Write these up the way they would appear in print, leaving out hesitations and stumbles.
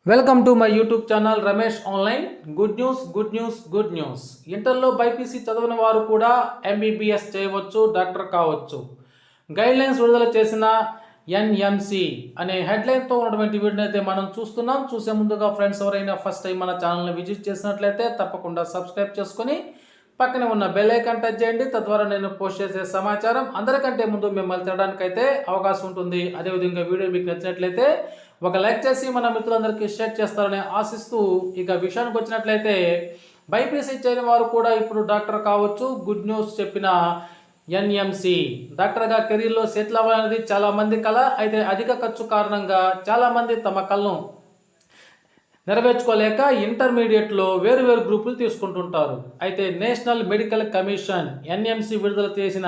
Welcome to my YouTube channel Ramesh online. Good news good news good news. ఇంటర్లో BiPC చదివిన వారు కూడా MBBS చేయవచ్చు, డాక్టర్ కావచ్చు. గైడ్లైన్స్ విడుదల చేసిన ఎన్ఎంసి అనే హెడ్లైన్తో ఉన్నటువంటి వీడియోని అయితే మనం చూస్తున్నాం. చూసే ముందుగా ఫ్రెండ్స్ ఎవరైనా ఫస్ట్ టైం మన ఛానల్ని విజిట్ చేసినట్లయితే తప్పకుండా సబ్స్క్రైబ్ చేసుకొని పక్కనే ఉన్న బెల్ ఐకాన్ టచ్ చేయండి. తద్వారా నేను పోస్ట్ చేసే సమాచారం అందరికంటే ముందు మిమ్మల్ని తినడానికైతే అవకాశం ఉంటుంది. అదేవిధంగా వీడియో మీకు నచ్చినట్లయితే ఒక లైక్ చేసి మన మిత్రులందరికీ షేర్ చేస్తారని ఆశిస్తూ ఇక విషయానికి వచ్చినట్లయితే బైపీసీ చేయని వారు కూడా ఇప్పుడు డాక్టర్ కావచ్చు. గుడ్ న్యూస్ చెప్పిన ఎన్ఎంసి డాక్టర్గా కెరీర్లో సెటిల్ అవ్వాలనేది చాలామంది కల. అయితే అధిక ఖర్చు కారణంగా చాలామంది తమ కళను నెరవేర్చుకోలేక ఇంటర్మీడియట్లో వేరు గ్రూపులు తీసుకుంటుంటారు. అయితే నేషనల్ మెడికల్ కమిషన్ ఎన్ఎంసి విడుదల చేసిన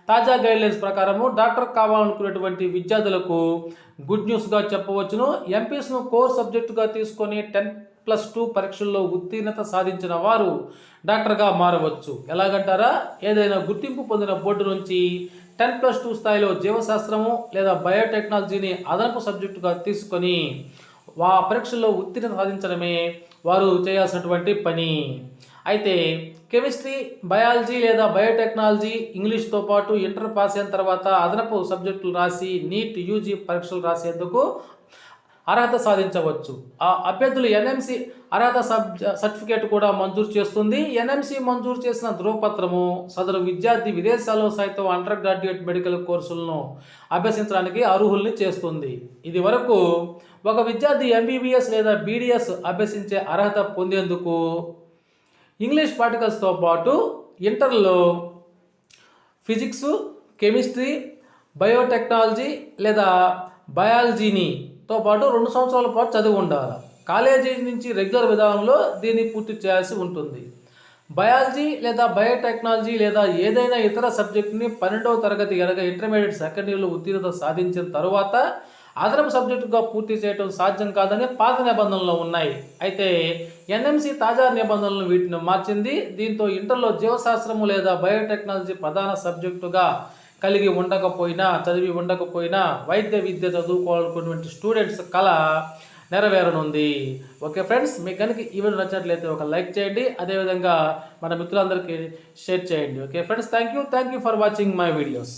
తాజా గైడ్లైన్స్ ప్రకారము డాక్టర్ కావాలనుకునేటువంటి విద్యార్థులకు గుడ్ న్యూస్గా చెప్పవచ్చును. ఎంపీస్ను కోర్ సబ్జెక్టుగా తీసుకొని 10+2 పరీక్షల్లో ఉత్తీర్ణత సాధించిన వారు డాక్టర్గా మారవచ్చు. ఎలాగంటారా, ఏదైనా గుర్తింపు పొందిన బోర్డు నుంచి 10+2 స్థాయిలో జీవశాస్త్రము లేదా బయోటెక్నాలజీని అదనపు సబ్జెక్టుగా తీసుకొని పరీక్షల్లో ఉత్తీర్ణత సాధించడమే వారు చేయాల్సినటువంటి పని. అయితే కెమిస్ట్రీ, బయాలజీ లేదా బయోటెక్నాలజీ, ఇంగ్లీష్తో పాటు ఇంటర్ పాస్ అయిన తర్వాత అదనపు సబ్జెక్టులు రాసి నీట్ యూజీ పరీక్షలు రాసేందుకు అర్హత సాధించవచ్చు. ఆ అభ్యర్థులు ఎన్ఎంసి అర్హత సర్టిఫికేట్ కూడా మంజూరు చేస్తుంది. ఎన్ఎంసి మంజూరు చేసిన ధృవపత్రము సదరు విద్యార్థి విదేశాల్లో సైతం అండర్ గ్రాడ్యుయేట్ మెడికల్ కోర్సులను అభ్యసించడానికి అర్హుల్ని చేస్తుంది. ఇది వరకు ఒక విద్యార్థి ఎంబీబీఎస్ లేదా బీడీఎస్ అభ్యసించే అర్హత పొందేందుకు ఇంగ్లీష్ పార్టికల్స్తో పాటు ఇంటర్లో ఫిజిక్స్, కెమిస్ట్రీ, బయోటెక్నాలజీ లేదా బయాలజీతో పాటు 2 సంవత్సరాల పాటు చదివి ఉండాలి. కాలేజీ నుంచి రెగ్యులర్ విధానంలో దీన్ని పూర్తి చేయాల్సి ఉంటుంది. బయాలజీ లేదా బయోటెక్నాలజీ లేదా ఏదైనా ఇతర సబ్జెక్టుని 12వ తరగతి ఎనగా ఇంటర్మీడియట్ సెకండ్ ఇయర్లో ఉత్తీర్ణత సాధించిన తరువాత అదనపు సబ్జెక్టుగా పూర్తి చేయడం సాధ్యం కాదని పాత నిబంధనలు ఉన్నాయి. అయితే ఎన్ఎంసి తాజా నిబంధనలను వీటిని మార్చింది. దీంతో ఇంటర్లో జీవశాస్త్రము లేదా బయోటెక్నాలజీ ప్రధాన సబ్జెక్టుగా చదివి ఉండకపోయినా వైద్య విద్య చదువుకోవాలనుకున్నటువంటి స్టూడెంట్స్ కళ నెరవేరనుంది. ఓకే ఫ్రెండ్స్, మీకు కనుక ఈ వీడియో నచ్చినట్లయితే ఒక లైక్ చేయండి. అదేవిధంగా మన మిత్రులందరికీ షేర్ చేయండి. Okay friends, thank you for watching my videos.